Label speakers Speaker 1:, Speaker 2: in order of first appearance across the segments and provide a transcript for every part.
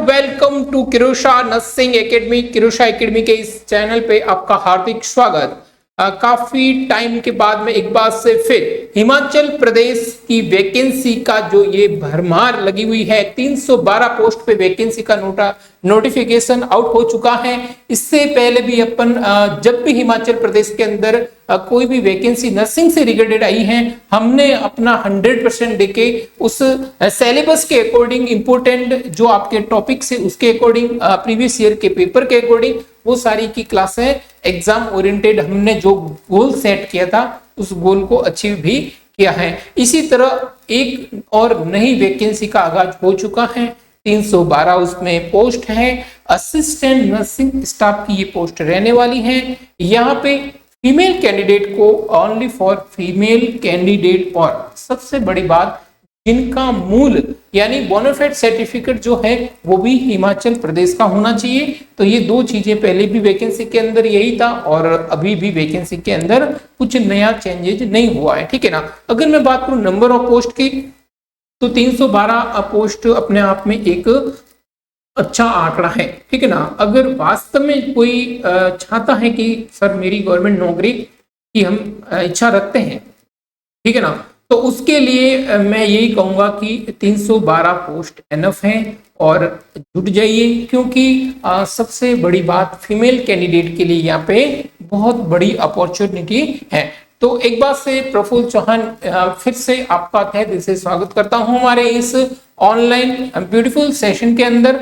Speaker 1: Welcome to Kirusha nursing academy. Kirusha academy के इस channel पे आपका हार्दिक स्वागत। काफी टाइम के बाद में एक बार से फिर हिमाचल प्रदेश की वैकेंसी का जो ये भरमार लगी हुई है, 312 पोस्ट पे वैकेंसी का नोटिफिकेशन आउट हो चुका है। इससे पहले भी अपन जब भी हिमाचल प्रदेश के अंदर कोई भी वैकेंसी नर्सिंग से रिलेटेड आई है, हमने अपना 100% देके उस सिलेबस के अकॉर्डिंग, इंपोर्टेंट जो आपके टॉपिक से उसके अकॉर्डिंग, प्रीवियस ईयर के पेपर के अकॉर्डिंग वो सारी की क्लासें एग्जाम ओरिएंटेड हमने जो गोल सेट किया था उस गोल को अचीव भी किया है। इसी तरह एक और नई वैकेंसी का आगाज हो चुका है। 312 उसमें पोस्ट है। असिस्टेंट नर्सिंग स्टाफ की ये पोस्ट रहने वाली है। यहाँ पे फीमेल कैंडिडेट को ओनली फॉर फीमेल कैंडिडेट, और सबसे बड़ी बात जिनका मूल यानी बोनाफाइड सर्टिफिकेट जो है वो भी हिमाचल प्रदेश का होना चाहिए। तो ये दो चीजें पहले भी वैकेंसी के अंदर यही था और अभी भी वैकेंसी के अंदर कुछ नया चेंजेज नहीं हुआ है, ठीक है ना। अगर मैं बात करूं नंबर ऑफ पोस्ट की तो 312 पोस्ट अपने आप में एक अच्छा आंकड़ा है, ठीक है ना। अगर वास्तव में कोई चाहता है कि सर मेरी गवर्नमेंट नौकरी की हम इच्छा रखते हैं, ठीक है ना, तो उसके लिए मैं यही कहूंगा कि 312 पोस्ट एनफ है और जुट जाइए, क्योंकि सबसे बड़ी बात फीमेल कैंडिडेट के लिए यहाँ पे बहुत बड़ी अपॉर्चुनिटी है। तो एक बार से प्रफुल्ल चौहान फिर से आपका तहे दिल से स्वागत करता हूं हमारे इस ऑनलाइन ब्यूटीफुल सेशन के अंदर।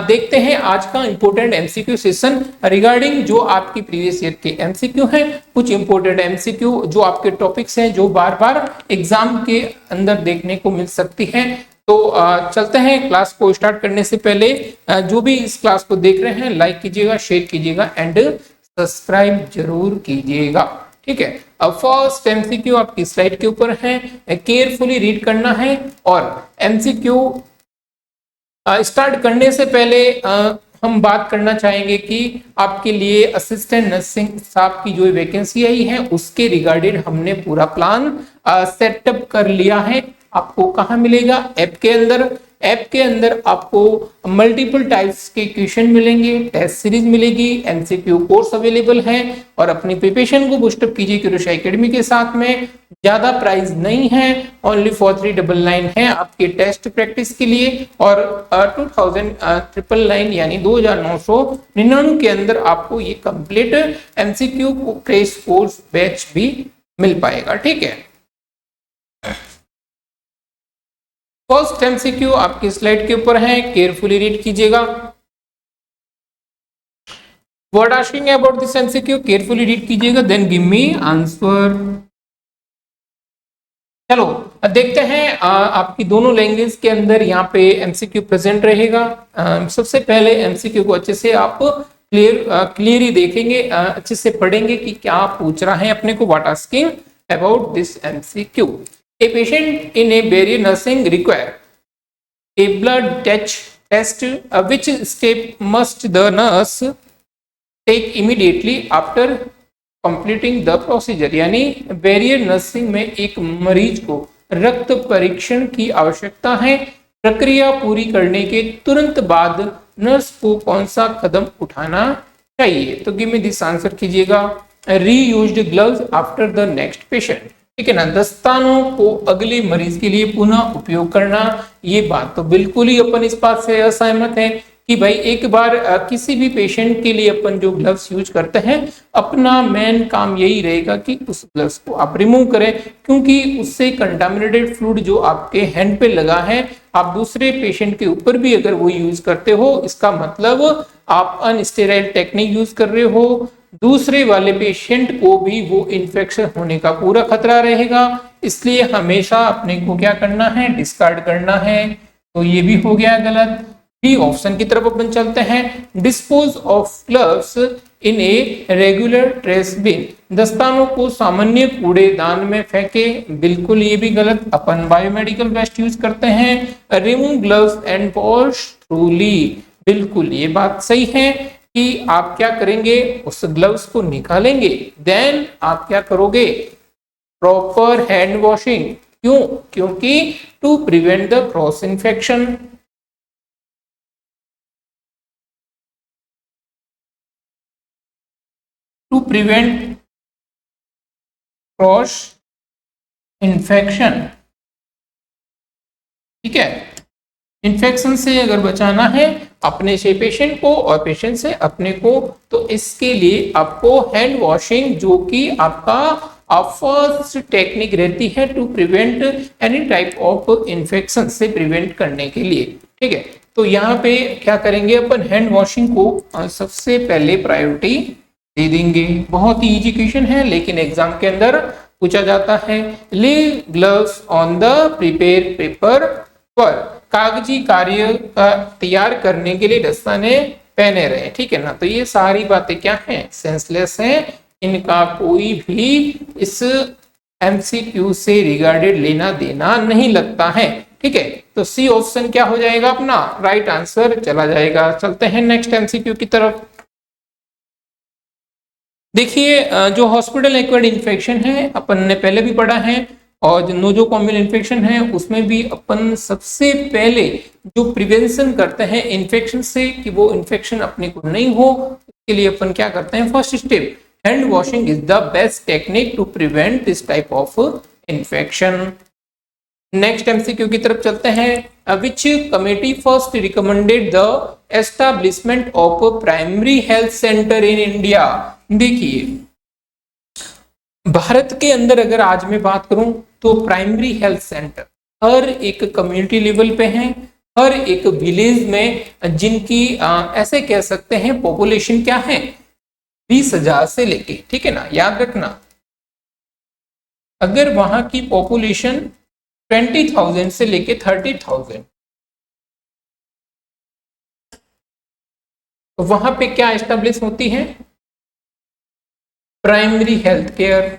Speaker 1: देखते हैं आज का इंपोर्टेंट एमसीक्यू सेशन रिगार्डिंग जो आपकी प्रीवियस ईयर के एमसीक्यू हैं, कुछ इंपोर्टेंट एमसीक्यू जो आपके टॉपिक्स हैं जो बार बार एग्जाम के अंदर देखने को मिल सकती है। तो चलते हैं क्लास को स्टार्ट करने से पहले जो भी इस क्लास को देख रहे हैं लाइक कीजिएगा, शेयर कीजिएगा एंड सब्सक्राइब जरूर कीजिएगा, ठीक है। अब फर्स्ट एमसीक्यू आपकी स्लाइड के ऊपर है, केयरफुली रीड करना है। और एमसीक्यू स्टार्ट करने से पहले हम बात करना चाहेंगे कि आपके लिए असिस्टेंट नर्सिंग स्टाफ की जो वैकेंसी आई है उसके रिगार्डेड हमने पूरा प्लान सेटअप कर लिया है। आपको कहाँ मिलेगा? ऐप के अंदर। ऐप के अंदर आपको मल्टीपल टाइप्स के क्वेश्चन मिलेंगे, टेस्ट सीरीज मिलेगी, एमसीक्यू कोर्स अवेलेबल है। और अपनी प्रिपरेशन को बूस्टअप कीजिए किरुषा एकेडमी के साथ में। ज्यादा प्राइस नहीं है, ओनली 4399 है आपके टेस्ट प्रैक्टिस के लिए। और 2999 यानी 2999 के अंदर आपको ये complete MCQ crash course batch भी मिल पाएगा, ठीक है। फर्स्ट एमसीक्यू आपकी स्लाइड के ऊपर है, केयरफुली रीड कीजिएगा। What asking about this MCQ, carefully read कीजिएगा, देन गिव मी आंसर। चलो देखते हैं आपकी दोनों लैंग्वेज के अंदर यहाँ पे एमसीक्यू प्रेजेंट रहेगा। सबसे पहले एमसीक्यू को अच्छे से आप क्लियरली देखेंगे, अच्छे से पढ़ेंगे कि क्या पूछ रहा है अपने को। What asking about this MCQ, a patient in a barrier nursing require a blood test, which step must the nurse take immediately after completing the procedure। यानी बैरियर नर्सिंग में एक मरीज को रक्त परीक्षण की आवश्यकता है। प्रक्रिया पूरी करने के तुरंत बाद नर्स को कौन सा कदम उठाना चाहिए? तो गिव मी दिस आंसर कीजिएगा। Reused gloves after the next patient, ठीक है ना। दस्तानों को अगले मरीज के लिए पुनः उपयोग करना, ये बात तो बिल्कुल ही अपन इस बात से असहमत है कि भाई एक बार किसी भी पेशेंट के लिए अपन जो ग्लव्स यूज करते हैं, अपना मेन काम यही रहेगा कि उस ग्लव्स को आप रिमूव करें, क्योंकि उससे कंटामिनेटेड फ्लूइड जो आपके हैंड पे लगा है, आप दूसरे पेशेंट के ऊपर भी अगर वो यूज करते हो, इसका मतलब आप अनस्टेराइल टेक्निक यूज कर रहे हो। दूसरे वाले पेशेंट को भी वो इन्फेक्शन होने का पूरा खतरा रहेगा। इसलिए हमेशा अपने को क्या करना है? डिस्कार्ड करना है। तो ये भी हो गया गलत। डी ऑप्शन की तरफ अपन चलते हैं। Dispose of gloves in a regular trash bin, दस्तानों को सामान्य कूड़ेदान में फेंके, बिल्कुल ये भी गलत। अपन बायोमेडिकल वेस्ट यूज करते हैं। रिमूव ग्लव्स एंड वॉश थ्रूली, बिल्कुल ये बात सही है कि आप क्या करेंगे? उस ग्लव्स को निकालेंगे, देन आप क्या करोगे? Proper hand washing. क्यों? क्योंकि to prevent the cross infection. To prevent cross infection. ठीक है, इन्फेक्शन से अगर बचाना है अपने से पेशेंट को और पेशेंट से अपने को, तो इसके लिए आपको हैंड वॉशिंग, जो कि आपका फर्स्ट टेक्निक रहती है to prevent any type of infection से प्रिवेंट करने के लिए। ठीक है, तो यहाँ पे क्या करेंगे अपन, हैंड वॉशिंग को सबसे पहले प्रायोरिटी दे देंगे। बहुत ही इजी क्वेश्चन है, लेकिन एग्जाम के अंदर पूछा जाता है। ले gloves on the prepare paper पर, कागजी कार्य का तैयार करने के लिए दस्ताने पहने रहे। ठीक है ना, तो ये सारी बातें क्या हैं, सेंसलेस हैं, इनका कोई भी इस एमसीक्यू से रिगार्डेड लेना देना नहीं लगता है। ठीक है, तो सी ऑप्शन क्या हो जाएगा अपना राइट आंसर चला जाएगा। चलते हैं नेक्स्ट एमसीक्यू की तरफ। देखिए, जो हॉस्पिटल एक्वायर्ड इन्फेक्शन है अपन ने पहले भी पढ़ा है, और जो नोजोकॉमियल इन्फेक्शन है उसमें भी अपन सबसे पहले जो प्रिवेंशन करते हैं इन्फेक्शन से, कि वो इन्फेक्शन अपने को नहीं हो, इसके लिए अपन क्या करते हैं, first step hand washing is the best technique to prevent this type of infection. Next MCQ की तरफ चलते हैं। Which committee first recommended the establishment of primary health centre in India. देखिए, भारत के अंदर अगर आज मैं बात करूं तो प्राइमरी हेल्थ सेंटर हर एक कम्युनिटी लेवल पे हैं, हर एक विलेज में, जिनकी ऐसे कह सकते हैं पॉपुलेशन क्या है 20,000 से लेके, ठीक है ना, याद रखना, अगर वहां की पॉपुलेशन 20,000 से लेके 30,000, तो वहां पे क्या एस्टेब्लिश होती है, प्राइमरी हेल्थ केयर।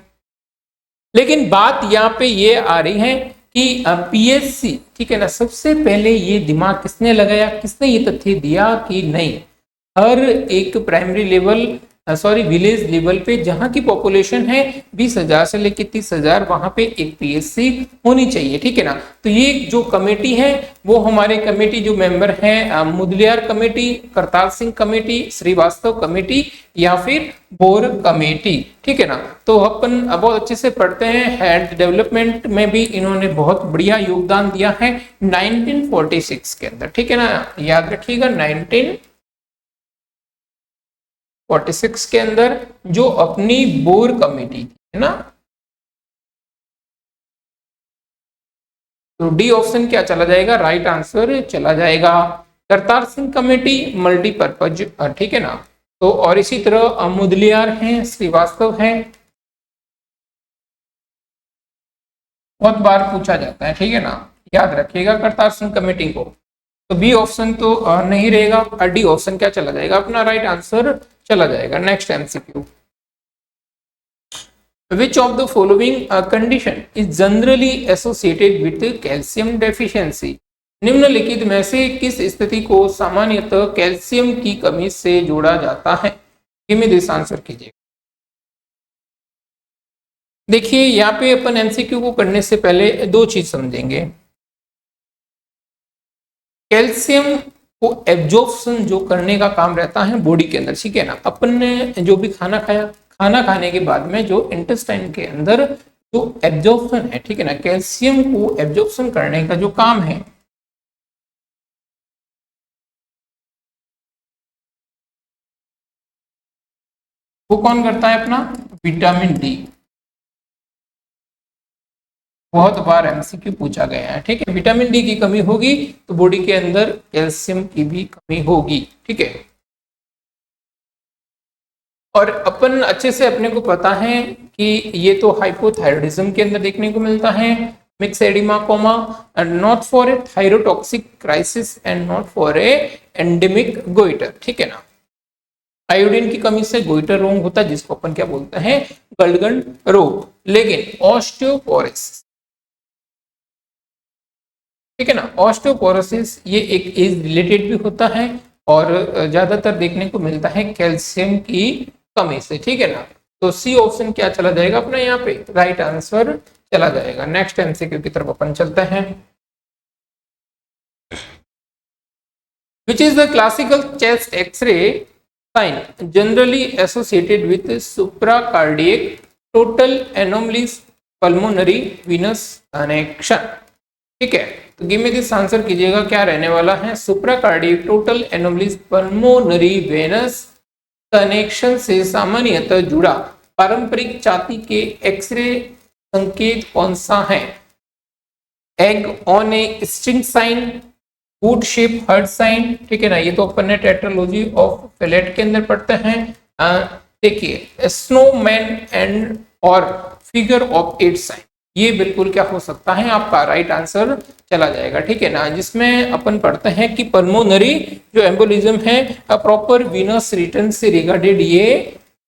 Speaker 1: लेकिन बात यहाँ पे ये आ रही है कि पीएचसी, ठीक है ना, सबसे पहले ये दिमाग किसने लगाया, किसने ये तथ्य दिया कि नहीं, हर एक प्राइमरी लेवल विलेज लेवल पे जहां की पॉपुलेशन है 20,000 से लेकर 30,000, वहां पे एक पीएचसी होनी चाहिए। ठीक है ना, तो ये जो कमेटी है वो हमारे कमेटी जो मेंबर हैं, Mudaliar committee, Kartar Singh committee, Srivastava committee या फिर बोर कमेटी। ठीक है ना, तो अपन बहुत अच्छे से पढ़ते हैं। हेल्थ डेवलपमेंट में भी इन्होंने बहुत बढ़िया योगदान दिया है 1946 के अंदर। ठीक है ना, याद रखिएगा 1946 के अंदर जो अपनी बोर कमेटी थी, है ना, तो डी ऑप्शन क्या चला जाएगा, राइट आंसर चला जाएगा। करतार सिंह कमेटी मल्टीपर्पज, ठीक है ना, तो और इसी तरह मुदलियार हैं, श्रीवास्तव हैं, बहुत बार पूछा जाता है। ठीक है ना, याद रखिएगा करतार सिंह कमेटी को। तो बी ऑप्शन तो नहीं रहेगा, और डी ऑप्शन क्या चला जाएगा अपना राइट आंसर चला जाएगा। Next MCQ, which of the following condition is generally associated with calcium deficiency। निम्नलिखित में से किस स्थिति को सामान्यतः कैल्शियम की कमी से जोड़ा जाता है, गिव दिस आंसर कीजिए। देखिए, यहाँ पे अपन एमसीक्यू को करने से पहले दो चीज समझेंगे। कैल्शियम को एब्जॉर्प्शन जो करने का काम रहता है बॉडी के अंदर, ठीक है ना, अपन ने जो भी खाना खाया, खाना खाने के बाद में जो इंटेस्टाइन के अंदर जो एब्जॉर्प्शन है, ठीक है ना, कैल्शियम को एब्जॉर्प्शन करने का जो काम है, वो कौन करता है अपना, विटामिन डी। बहुत बार एमसीक्यू पूछा गया है। ठीक है, विटामिन डी की कमी होगी तो बॉडी के अंदर कैल्शियम की भी कमी होगी। ठीक है, और अपन अच्छे से अपने को पता है कि ये तो हाइपोथायरॉयडिज्म के अंदर देखने को मिलता है, mix oedema coma, not for a thyrotoxic crisis and not for a endemic goitre. ठीक है ना, आयोडीन की कमी से गोइटर रोग होता है, जिसको अपन क्या बोलते हैं, गलगन रोग। लेकिन ऑस्टियोपोरोसिस, ठीक है ना, ऑस्टियोपोरोसिस ये एक एज रिलेटेड भी होता है और ज्यादातर देखने को मिलता है कैल्शियम की कमी से। ठीक है ना, तो सी ऑप्शन क्या चला जाएगा अपना यहाँ पे राइट आंसर चला जाएगा। नेक्स्ट एमसीक्यू की तरफ अपन चलते हैं। Which is the classical chest x-ray sign generally associated with supracardiac total anomalies pulmonary venous connection. ठीक है, तो गिव मी दिस आंसर कीजिएगा, क्या रहने वाला है? Supracardiac total anomalies pulmonary venous connection से सामान्यतः जुड़ा पारंपरिक छाती के एक्सरे संकेत कौन सा है? Egg on a string sign, boot shape heart sign, ठीक है ना, ये तो अपन ने टेट्रालॉजी ऑफ फेलेट के अंदर पढ़ते हैं। देखिए स्नोमैन एंड और फिगर ऑफ 8 साइन, ये बिल्कुल क्या हो सकता है? आपका राइट आंसर चला जाएगा। ठीक है ना, जिसमें अपन पढ़ते हैं कि पल्मोनरी जो एम्बोलिज्म है प्रॉपर वीनस रिटर्न से रिगार्डेड ये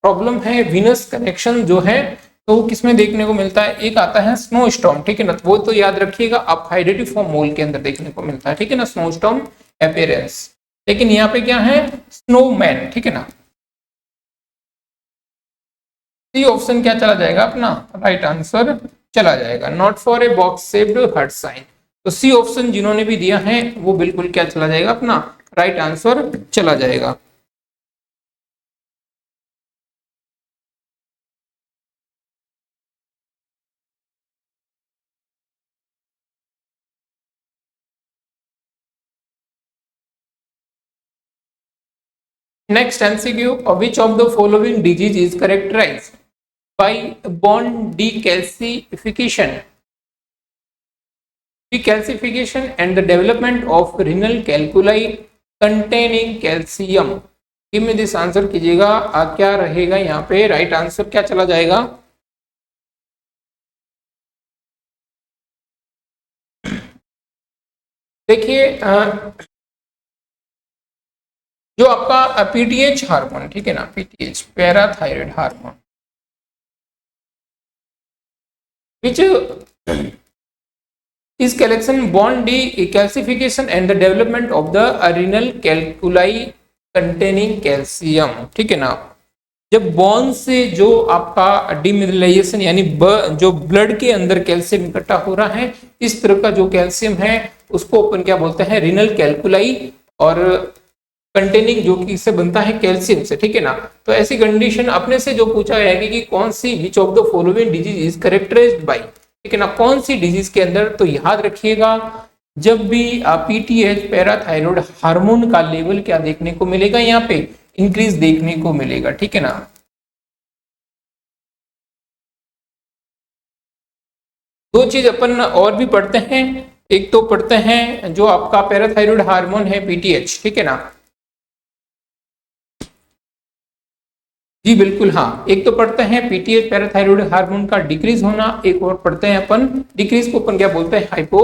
Speaker 1: प्रॉब्लम है। वीनस कनेक्शन जो है तो किसमें देखने को मिलता है? एक आता है स्नो स्टॉर्म, ठीक है ना, वो तो याद रखिएगा आप, हाइड्रेटिव फॉर्म मोल के अंदर देखने को मिलता है। ठीक है ना, स्नो स्टॉर्म अपीयरेंस। लेकिन यहाँ पे क्या है? स्नोमैन। ठीक है ना, सी ऑप्शन क्या चला जाएगा अपना? राइट आंसर चला जाएगा, not for a box shaped heart sign. तो सी ऑप्शन जिन्होंने भी दिया है वो बिल्कुल क्या चला जाएगा अपना? राइट आंसर चला जाएगा। Next MCQ, which of the following disease is characterized by bone decalcification and the development of renal calculi containing calcium? Give me this answer कीजिएगा, क्या रहेगा यहाँ पे? राइट आंसर क्या चला जाएगा? देखिए जो आपका पीटीएच हार्मोन, ठीक है ना, PTH parathyroid hormone, which is collection bone decalcification and the development of the renal calculi containing calcium। ठीक है ना, जब बॉन से जो आपका डिमिनरलाइजेशन यानी जो ब्लड के अंदर कैल्शियम इकट्ठा हो रहा है, इस तरह का जो कैल्शियम है उसको अपन क्या बोलते हैं? रिनल कैल्कुलाई, और कंटेनिंग जो कि इससे बनता है कैल्शियम से। ठीक है ना, तो ऐसी कंडीशन अपने से जो पूछा गया है कि कौन सी which of the following disease is characterized by, ठीक है ना, कौन सी डिजीज के अंदर? तो याद रखिएगा जब भी पीटीएच पैराथायराइड हार्मोन का लेवल क्या देखने को मिलेगा? यहाँ पे इंक्रीज देखने को मिलेगा। ठीक है ना, दो चीज अपन और भी पढ़ते हैं, एक तो पढ़ते हैं जो आपका पैराथायराइड हार्मोन है पीटीएच, ठीक है ना, जी बिल्कुल हाँ, एक तो पढ़ते हैं पीटीएच पैराथायराइड हार्मोन का डिक्रीज होना, एक और पढ़ते हैं अपन डिक्रीज को अपन क्या बोलते हैं? Hypo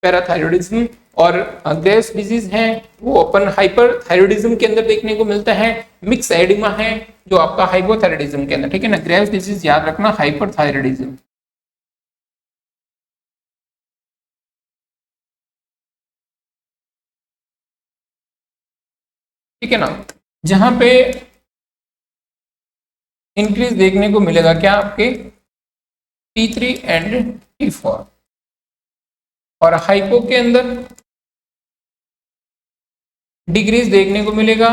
Speaker 1: parathyroidism. और ग्रेव्स डिजीज है वो अपन हाइपरथायराइडिज्म के अंदर देखने को मिलता है। मिक्स एडिमा है जो आपका हाइपोथायराइडिज्म के अंदर, ठीक है ना। ग्रेव्स डिजीज याद रखना, हाइपरथायराइडिज्म। ठीक है ना, जहां पे इंक्रीज देखने को मिलेगा क्या? आपके T3 एंड T4, और हाइपो के अंदर डिक्रीज देखने को मिलेगा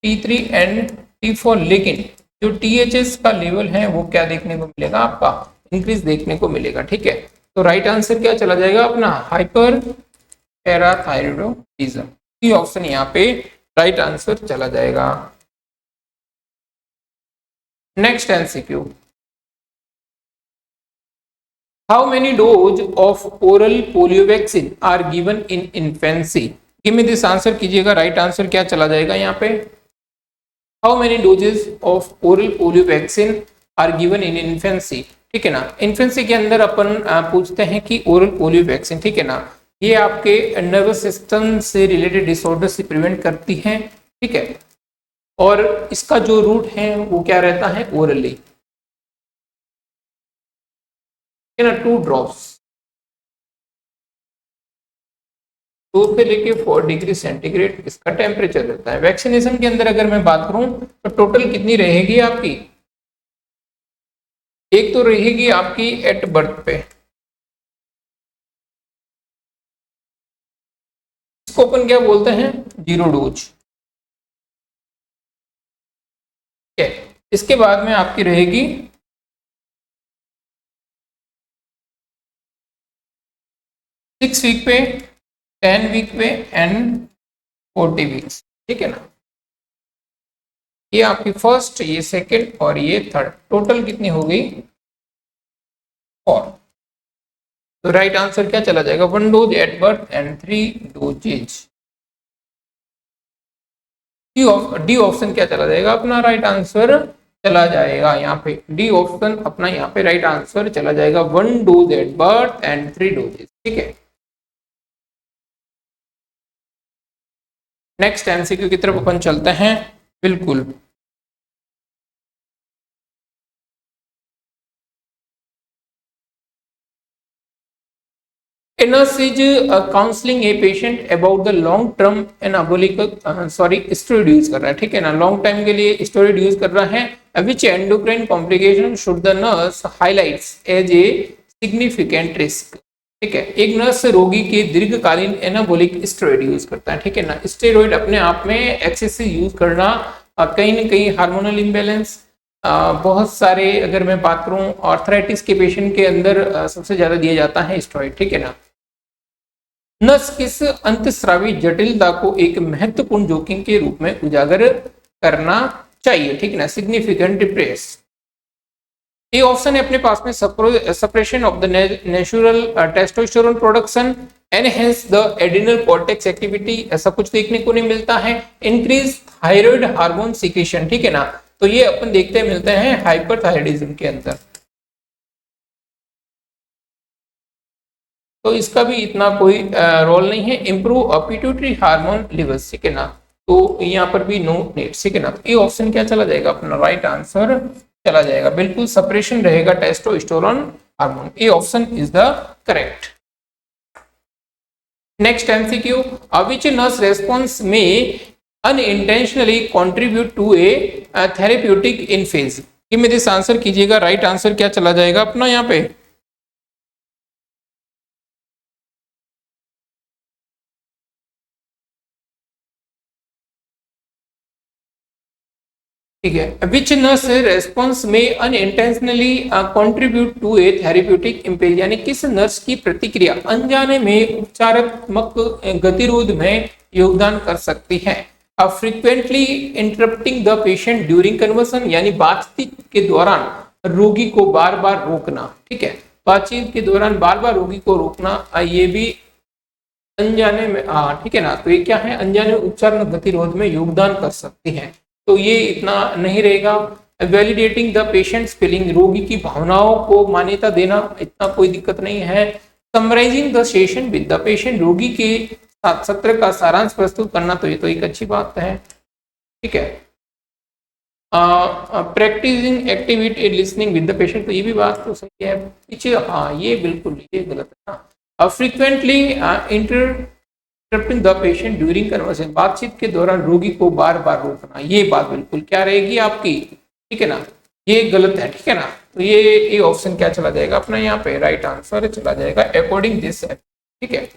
Speaker 1: T3 एंड T4, लेकिन जो THS का लेवल है वो क्या देखने को मिलेगा? आपका इंक्रीज देखने को मिलेगा। ठीक है, तो राइट आंसर क्या चला जाएगा अपना? Hyper parathyroidism. सी ऑप्शन यहाँ पे राइट आंसर चला जाएगा। Next MCQ, how many dose of oral polio vaccine are given in infancy? Give me this answer कीजिएगा, राइट आंसर क्या चला जाएगा यहाँ पे? How many doses of oral polio vaccine are given in infancy? ठीक है ना, इन्फेंसी के अंदर अपन पूछते हैं कि ओरल पोलियो वैक्सीन, ठीक है ना, ये आपके नर्वस सिस्टम से रिलेटेड डिसऑर्डर से प्रिवेंट करती है। ठीक है, और इसका जो रूट है वो क्या रहता है? ओरली, ठीक है ना, 2 ड्रॉप्स, 2 से लेके 4 डिग्री सेंटीग्रेड इसका टेम्परेचर रहता है। वैक्सीनेशन के अंदर अगर मैं बात करूं तो टोटल कितनी रहेगी आपकी? एक तो रहेगी आपकी एट बर्थ पे, इसको अपन क्या बोलते हैं? 0 डोज। ठीक है। इसके बाद में आपकी रहेगी 6 वीक पे, 10 वीक पे एंड 40 वीक्स, ठीक है ना। ये आपकी फर्स्ट, ये सेकंड और ये थर्ड, टोटल कितनी हो गई 4। तो राइट आंसर क्या चला जाएगा, 1 dose at birth and 3 doses. D option क्या चला जाएगा अपना राइट आंसर चला जाएगा यहाँ पे, डी ऑप्शन अपना यहाँ पे राइट आंसर चला जाएगा, 1 dose at birth and 3 doses, ठीक है। नेक्स्ट एमसीक्यू की तरफ अपन चलते हैं, बिल्कुल। A nurse is counseling a patient about the long term anabolic steroid use कर रहा है, ठीक है ना, लॉन्ग टाइम के लिए स्टेरॉइड यूज कर रहा है। Which endocrine complication should the nurse highlights as a significant risk, ठीक है। एक नर्स रोगी के दीर्घकालीन एनाबोलिक स्टेरॉइड यूज करता है, ठीक है ना। स्टेरॉइड अपने आप में एक्सेसिव यूज करना कहीं ना कहीं हार्मोनल इम्बैलेंस, बहुत सारे, अगर मैं बात करूं आर्थराइटिस के पेशेंट के अंदर सबसे ज्यादा दिया जाता है स्टेरॉइड, ठीक है ना। नस किस अंतस्रावी जटिलता को एक महत्वपूर्ण जोखिम के रूप में उजागर करना चाहिए, ठीक है ना, सिग्निफिकेंट डिप्रेस। ये ऑप्शन है अपने पास में suppression of the natural testosterone production, enhance the adrenal cortex activity, ऐसा कुछ देखने को नहीं मिलता है। इंक्रीज थायराइड हार्मोन सिक्रीशन, ठीक है ना, तो ये अपन देखते मिलते हैं हाइपरथायराइडिज्म के अंदर, तो इसका भी इतना कोई रोल नहीं है। इंप्रूव पिट्यूटरी हार्मोन लेवल्स, ठीक है ना, तो यहाँ पर भी नो नीड, ठीक है ना। तो ये ऑप्शन क्या चला जाएगा अपना राइट आंसर चला जाएगा, बिल्कुल सप्रेशन रहेगा testosterone hormone, A option is the correct. Next MCQ, which nurse response में unintentionally contribute to a therapeutic in phase, give me this answer कीजिएगा, राइट आंसर क्या चला जाएगा अपना यहाँ पे, ठीक है। विच नर्स रेस्पॉन्स में unintentionally contribute to a therapeutic impasse, यानी किस नर्स की प्रतिक्रिया अनजाने में उपचारात्मक गतिरोध में योगदान कर सकती है। Frequently interrupting the patient during conversion, यानी बातचीत के दौरान रोगी को बार बार रोकना, ठीक है, बातचीत के दौरान बार बार रोगी को रोकना, ये भी अनजाने में, ठीक है ना, तो ये क्या है, अनजाने उपचार गतिरोध में योगदान कर सकती है, तो ये इतना नहीं रहेगा। वैलिडेटिंग द पेशेंट्स फीलिंग, रोगी की भावनाओं को मान्यता देना, इतना कोई दिक्कत नहीं है। Summarising the session with the patient, रोगी के साथ सत्र का सारांश प्रस्तुत करना, तो ये तो एक अच्छी बात है, ठीक है। Practising activity listening with the patient, तो ये भी बात तो सही है, पीछे हाँ ये बिल्कुल ये गलत है ना। Frequently interrupting the patient during conversation, बातचीत के दौरान रोगी को बार बार रोकना, ये बात बिल्कुल क्या रहेगी आपकी, ठीक है ना, ये गलत है, ठीक है ना। तो ये ऑप्शन क्या चला जाएगा अपना यहाँ पे राइट आंसर चला जाएगा अकॉर्डिंग दिस, ठीक है।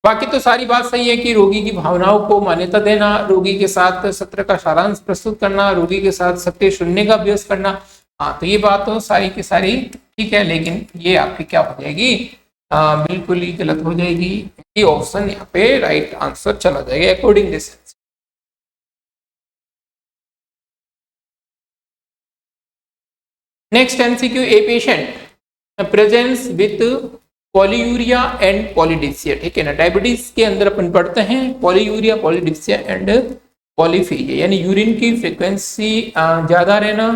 Speaker 1: बाकी तो सारी बात सही है कि रोगी की भावनाओं को मान्यता देना, रोगी के साथ सत्र का सारांश प्रस्तुत करना, रोगी के साथ सत्य सुनने का अभ्यास करना, हाँ तो ये बात तो सारी की सारी ठीक है, लेकिन ये आपकी क्या हो जाएगी, बिल्कुल ही गलत हो जाएगी। ये ऑप्शन यहाँ पे राइट आंसर चला जाएगा according this. Next MCQ, a patient presence with polyuria and polydipsia, ठीक है ना, डायबिटीज के अंदर अपन पढ़ते हैं पॉलीयूरिया, पॉलीडिप्सिया एंड पॉलीफीजिया, यानी यूरिन की फ्रीक्वेंसी ज्यादा रहना,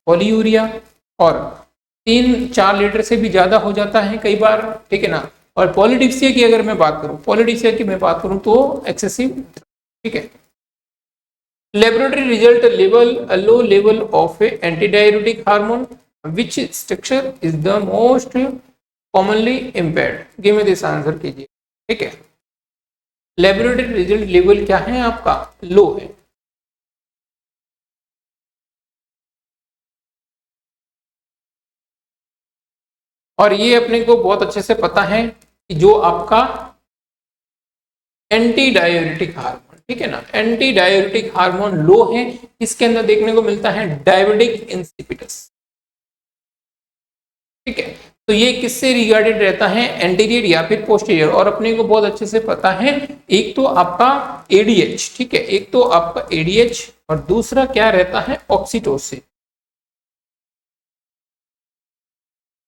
Speaker 1: पॉलीयूरिया, और 3-4 लीटर से भी ज्यादा हो जाता है कई बार, ठीक है ना। और पॉलीडिप्सिया की अगर मैं बात करूं, पॉलीडिप्सिया की मैं बात करूं तो एक्सेसिव, ठीक है। Laboratory result level low level of anti diuretic hormone, which structure is the most commonly impaired, give me this answer कीजिए, ठीक है। लेबोरेटरी रिजल्ट लेवल क्या है आपका, लो है, और ये अपने को बहुत अच्छे से पता है कि जो आपका एंटी डाययूरेटिक हार्मोन, ठीक है ना। एंटी डाययूरेटिक हार्मोन लो है, इसके अंदर देखने को मिलता है डायबिटिक इंसिपिटस, ठीक है। तो ये किससे रिगार्डेड रहता है, एंटीरियर या फिर पोस्टीरियर, और अपने को बहुत अच्छे से पता है एक तो आपका एडीएच, ठीक है, एक तो आपका एडीएच और दूसरा क्या रहता है ऑक्सीटोसिन।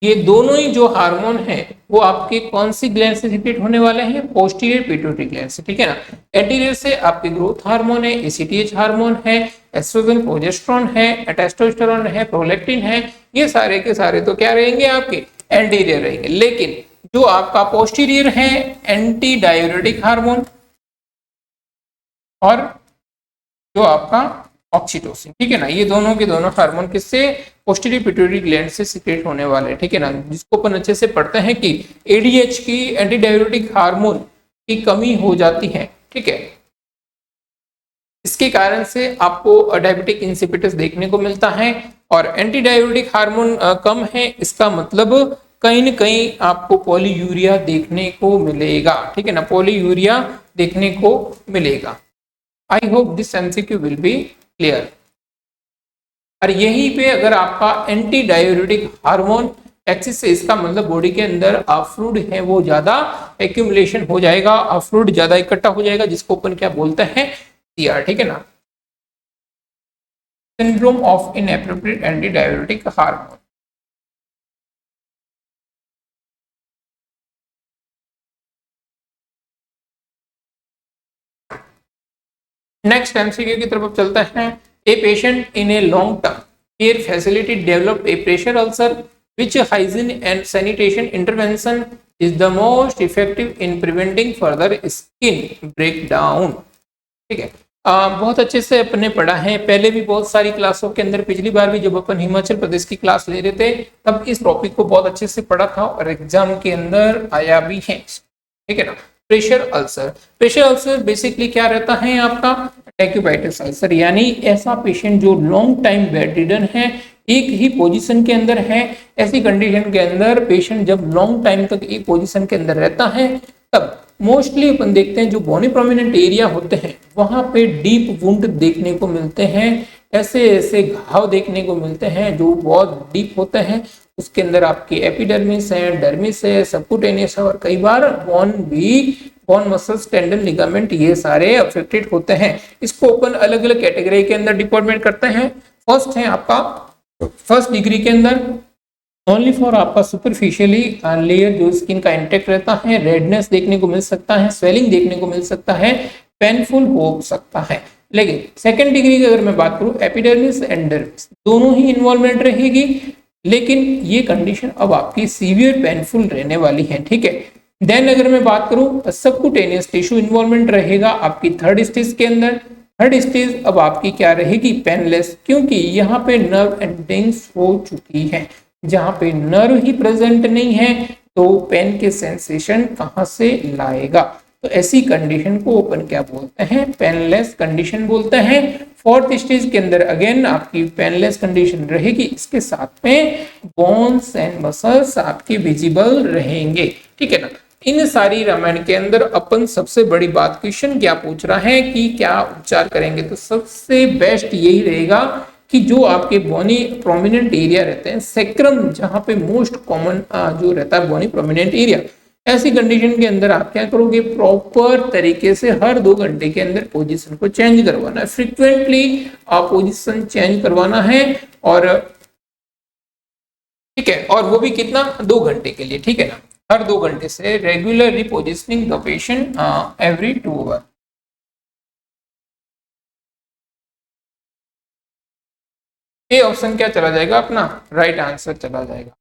Speaker 1: ये दोनों ही जो हार्मोन है वो आपके कौन सी ग्लैंड से सिक्रेट होने वाले हैं, पोस्टीरियर पिट्यूटरी ग्लैंड से, ठीक है ना। एंटीरियर से आपके ग्रोथ हार्मोन है, एसीटीएच हार्मोन है, एस्ट्रोजन प्रोजेस्टेरोन है, टेस्टोस्टेरोन है, प्रोलैक्टिन है, ये सारे के सारे तो क्या रहेंगे आपके एंटीरियर रहेंगे। लेकिन जो आपका पोस्टीरियर है एंटी डाययूरेटिक हार्मोन और जो आपका ऑक्सीटोसिन, ठीक है ना, ये दोनों के दोनों हार्मोन किससे, पोस्टीरियर पिट्यूटरी ग्लैंड से सिक्रेट होने वाले हैं, ठीक है ना। जिसको अपन अच्छे से पढ़ते हैं कि एडीएच की एंटी डाययूरेटिक हार्मोन की कमी हो जाती है, ठीक है, इसके कारण से आपको डायबिटिक इंसिपिटस देखने को मिलता है। और एंटी डाययूरेटिक हार्मोन कम है, इसका मतलब कहीं न कहीं आपको पॉलीयूरिया देखने को मिलेगा, ठीक है ना, पॉलीयूरिया देखने को मिलेगा। I hope this MCQ will be clear. और यहीं पे अगर आपका एंटी डाययूरेटिक हार्मोन एक्सेस से, इसका मतलब बॉडी के अंदर फ्लूइड है वो ज्यादा एक्यूमुलेशन हो जाएगा, फ्लूइड ज्यादा इकट्ठा हो जाएगा, जिसको अपन क्या बोलते हैं, सीआर, ठीक है ना, syndrome of inappropriate anti diuretic hormone. Next MCQ की तरफ चलते हैं। A patient in a long term care facility developed A pressure ulcer which hygiene and sanitation intervention is the most effective in preventing further skin breakdown, ठीक है। बहुत अच्छे से अपने पढ़ा है, पहले भी बहुत सारी क्लासों के अंदर, पिछली बार भी जब अपन हिमाचल प्रदेश की क्लास ले रहे थे तब इस टॉपिक को बहुत अच्छे से पढ़ा था और एग्जाम के अंदर आया भी है, ठीक है ना। Pressure ulcer, pressure ulcer basically क्या रहता है आपका टेक्यूबाइटिस अल्सर, यानी ऐसा पेशेंट जो लॉन्ग टाइम बेड रिडन है, एक ही पोजीशन के अंदर है। ऐसी कंडीशन के अंदर पेशेंट जब लॉन्ग टाइम तक एक पोजीशन के अंदर रहता है तब मोस्टली अपन देखते हैं जो बोनी प्रोमिनेंट एरिया होते हैं वहां पे डीप वुंड देखने को मिलते हैं, ऐसे ऐसे घाव देखने को मिलते हैं जो बहुत डीप होते हैं। उसके अंदर आपकी एपिडर्मिस है, डर्मिस है, सबक्यूटेनियस है और कई बार बोन भी, बोन मसल्स, टेंडन, लिगामेंट, ये सारे अफेक्टेड होते हैं। इसको अपन अलग अलग कैटेगरी के अंदर डिपार्टमेंट करते हैं। फर्स्ट है आपका फर्स्ट डिग्री के अंदर ओनली फॉर आपका सुपरफिशियली लेयर जो स्किन का इंटेक्ट रहता है, रेडनेस देखने को मिल सकता है, स्वेलिंग देखने को मिल सकता है, पेनफुल हो सकता है। लेकिन सेकंड डिग्री की अगर मैं बात करूं, एपिडर्मिस एंड डर्मिस दोनों ही इन्वॉल्वमेंट रहेगी, लेकिन ये कंडीशन अब आपकी सीवियर पेनफुल रहने वाली है, ठीक है। देन अगर मैं बात करूं, सबक्यूटेनियस टिश्यू इन्वॉल्वमेंट रहेगा आपकी थर्ड स्टेज के अंदर। थर्ड स्टेज अब आपकी क्या रहेगी, पेनलेस, क्योंकि यहाँ पे नर्व एंडिंग्स हो चुकी है। जहां पे नर्व ही प्रेजेंट नहीं है तो पेन के सेंसेशन कहां से लाएगा, तो ऐसी कंडीशन को अपन क्या बोलते हैं, पेनलेस कंडीशन बोलते हैं। फोर्थ स्टेज के अंदर अगेन आपकी पेनलेस कंडीशन रहेगी, इसके साथ में बोन्स एंड मसल्स आपके विजिबल रहेंगे, ठीक है ना। इन सारी रामायण के अंदर अपन सबसे बड़ी बात क्वेश्चन क्या पूछ रहा है कि क्या उपचार करेंगे, तो सबसे बेस्ट यही रहेगा कि जो आपके बोनी प्रोमिनेंट एरिया रहते हैं, सेक्रम जहां पे मोस्ट कॉमन जो रहता है बोनी प्रोमिनेंट एरिया, ऐसी कंडीशन के अंदर आप क्या करोगे, प्रॉपर तरीके से हर 2 घंटे के अंदर पोजीशन को चेंज करवाना है, फ्रीक्वेंटली आप पोजीशन चेंज करवाना है, और ठीक है, और वो भी कितना, 2 घंटे के लिए, ठीक है ना, हर 2 घंटे से regularly positioning the patient every 2 hour. ये ऑप्शन क्या चला जाएगा अपना, राइट आंसर चला जाएगा।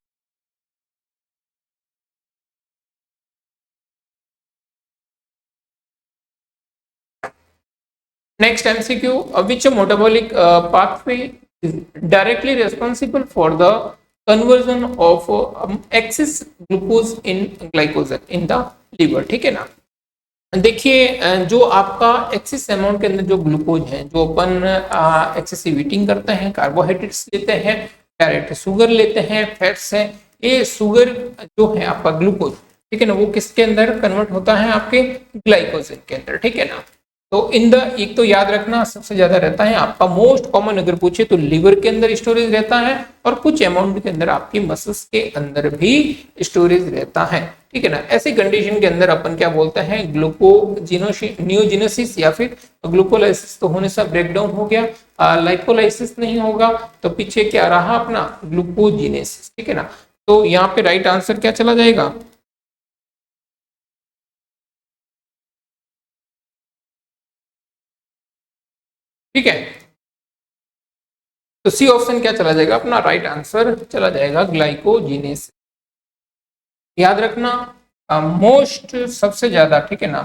Speaker 1: Next MCQ, which metabolic pathway is directly responsible for the conversion of excess glucose in glycogen in the liver, ठीक है ना। देखिए जो आपका एक्सेस अमाउंट के अंदर जो ग्लूकोज है, जो अपन एक्सेसिव ईटिंग करते हैं, कार्बोहाइड्रेट्स लेते हैं, डायरेक्ट शुगर लेते हैं, फैट्स है, ये शुगर जो है आपका ग्लूकोज, ठीक है ना, वो किसके अंदर कन्वर्ट होता है, आपके ग्लाइकोजन के अंदर, ठीक है ना। तो इन द एक तो याद रखना सबसे ज्यादा रहता है आपका मोस्ट कॉमन अगर पूछे तो लिवर के अंदर स्टोरेज रहता है और कुछ अमाउंट के अंदर आपकी मसल्स के अंदर भी स्टोरेज रहता है, ठीक है ना। ऐसी कंडीशन के अंदर अपन क्या बोलते हैं, ग्लूकोजिनोसिस या फिर ग्लूकोलाइसिस तो होने से ब्रेकडाउन हो गया, लाइपोलाइसिस नहीं होगा तो पीछे क्या रहा अपना ग्लूकोजिनेसिस, ठीक है ना। तो यहाँ पे राइट आंसर क्या चला जाएगा, ठीक है। तो सी ऑप्शन क्या चला जाएगा अपना राइट आंसर चला जाएगा ग्लाइकोजिनेसिस। याद रखना मोस्ट सबसे ज्यादा, ठीक है ना।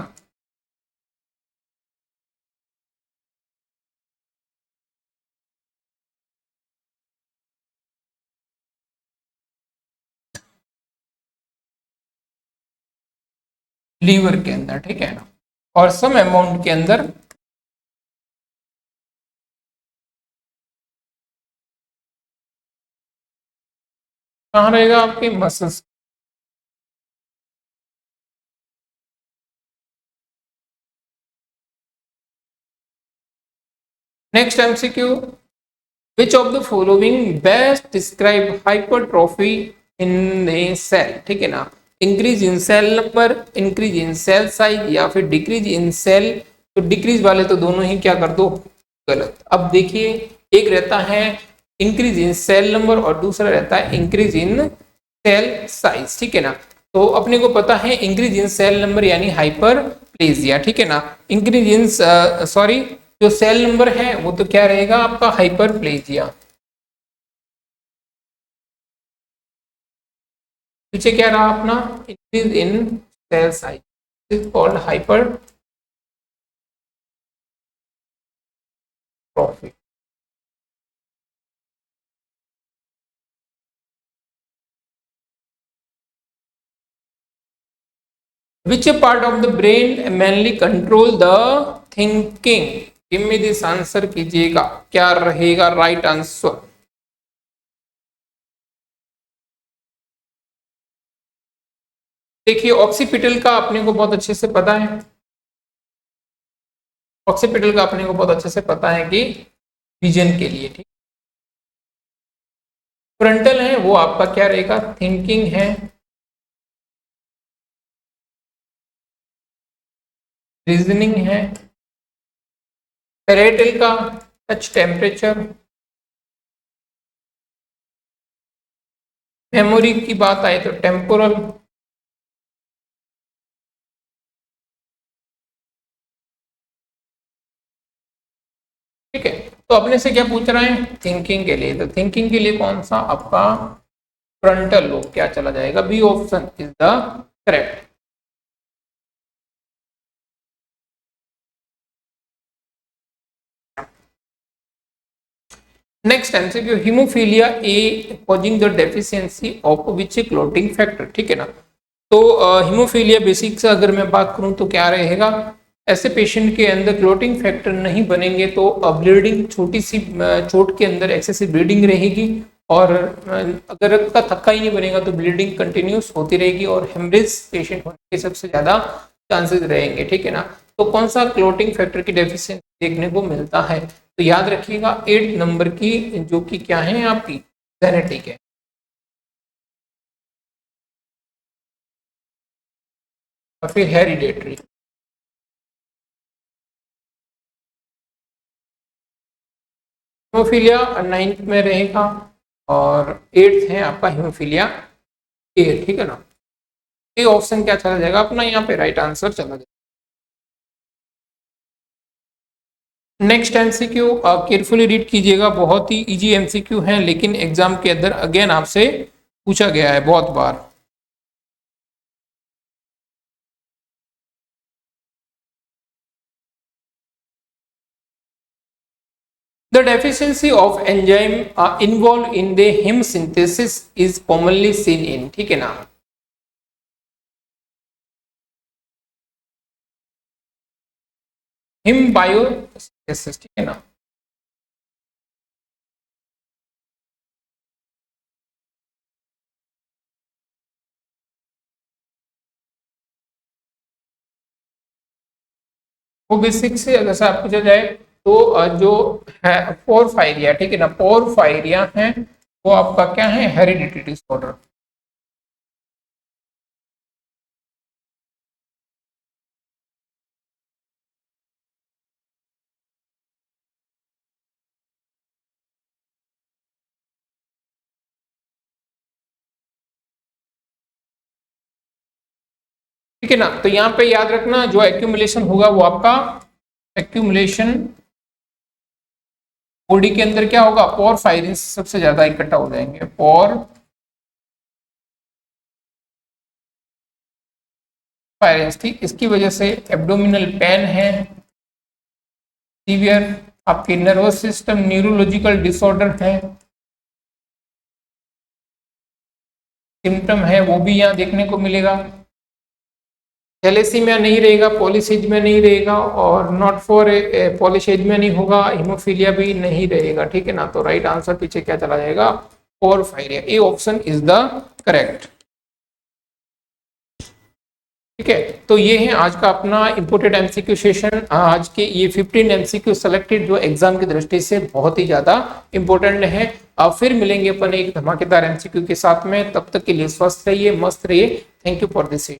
Speaker 1: लीवर के अंदर, ठीक है ना, और सम अमाउंट के अंदर कहाँ रहेगा आपके muscles. Next MCQ, which of the following best describe hypertrophy in a cell, ठीक है ना। Increase in cell number, increase in cell size या फिर डिक्रीज इन सेल। तो डिक्रीज वाले तो दोनों ही क्या कर दो गलत। अब देखिए एक रहता है इंक्रीज इन सेल नंबर और दूसरा रहता है इंक्रीज इन सेल साइज, ठीक है ना। तो अपने को पता है इंक्रीज इन सेल नंबर यानी हाइपरप्लेजिया, ठीक है ना। इंक्रीज इन सॉरी जो सेल नंबर है वो तो क्या रहेगा आपका हाइपरप्लेजिया। पीछे क्या रहा अपना increase in cell size is called hypertrophy. Which part of the brain mainly control the thinking? Give me this answer कीजिएगा, क्या रहेगा राइट आंसर। देखिए ऑक्सीपिटल का अपने को बहुत अच्छे से पता है, ऑक्सीपिटल का अपने को बहुत अच्छे से पता है कि विजन के लिए, ठीक। फ्रंटल है वो आपका क्या रहेगा थिंकिंग है, रीजनिंग है। पेरेटल का टच टेम्परेचर, मेमोरी की बात आए तो टेम्पोरल, ठीक है। तो अपने से क्या पूछ रहे हैं थिंकिंग के लिए, तो थिंकिंग के लिए कौन सा आपका फ्रंटल लोब क्या चला जाएगा, B option is the correct. Next MCQ, haemophilia A causing the deficiency of which clotting factor, ठीक है ना। तो हीमोफीलिया बेसिक से अगर मैं बात करूं तो क्या रहेगा, ऐसे पेशेंट के अंदर क्लोटिंग फैक्टर नहीं बनेंगे तो ब्लीडिंग छोटी सी चोट के अंदर एक्सेसिव ब्लीडिंग रहेगी और अगर रक्त का थक्का ही नहीं बनेगा तो ब्लीडिंग कंटिन्यूस होती रहेगी और हेमरेज पेशेंट होने के सबसे ज्यादा चांसेस रहेंगे, ठीक है ना। तो कौन सा क्लोटिंग फैक्टर की डेफिशिएंसी देखने को मिलता है, तो याद रखिएगा 8 नंबर की जो कि क्या है आपकी जेनेटिक है और फिर हेरिडेटरी। हीमोफीलिया 9th में रहेगा और 8th है आपका हीमोफीलिया ए, ठीक है ना। ए ऑप्शन क्या चला जाएगा अपना यहाँ पे राइट आंसर चला जाएगा। नेक्स्ट एमसीक्यू केयरफुली रीड कीजिएगा, बहुत ही इजी एमसीक्यू है लेकिन एग्जाम के अंदर अगेन आपसे पूछा गया है बहुत बार। The deficiency of enzyme involved in the heme synthesis is commonly seen in, ठीक है ना। हिम बायोसिंथेसिस, ठीक है ना। वो बेसिक से अगर से आप पूछा जाए तो जो है पोरफायरिया, ठीक है ना, पोरफायरिया है वो आपका क्या है, हेरिडिटी डिसऑर्डर। ठीक है ना, तो यहाँ पे याद रखना जो एक्यूमुलेशन होगा वो आपका एक्यूमुलेशन बॉडी के अंदर क्या होगा, पोरफायरिन्स सबसे ज्यादा इकट्ठा हो जाएंगे, पोरफायरिन्स, ठीक, इसकी वजह से एब्डोमिनल पेन है सीवियर, आपके नर्वस सिस्टम न्यूरोलॉजिकल डिसऑर्डर है, सिम्टम है वो भी यहाँ देखने को मिलेगा। थैलेसीमिया नहीं रहेगा, पॉलीसीजमिया नहीं रहेगा, और नॉट फॉर पॉलीसीजमिया नहीं होगा, हीमोफीलिया भी नहीं रहेगा, ठीक है ना। तो राइट आंसर पीछे क्या चला जाएगा, porphyria, A option is the correct. ठीक है, तो ये है आज का अपना इंपोर्टेड एमसीक्यू सेशन। आज के ये 15 एमसीक्यू सेलेक्टेड जो एग्जाम की दृष्टि से बहुत ही ज्यादा इंपॉर्टेंट है। अब फिर मिलेंगे अपन एक धमाकेदार एमसीक्यू के साथ में, तब तक के लिए स्वस्थ रहिए, मस्त रहिए। Thank you for this.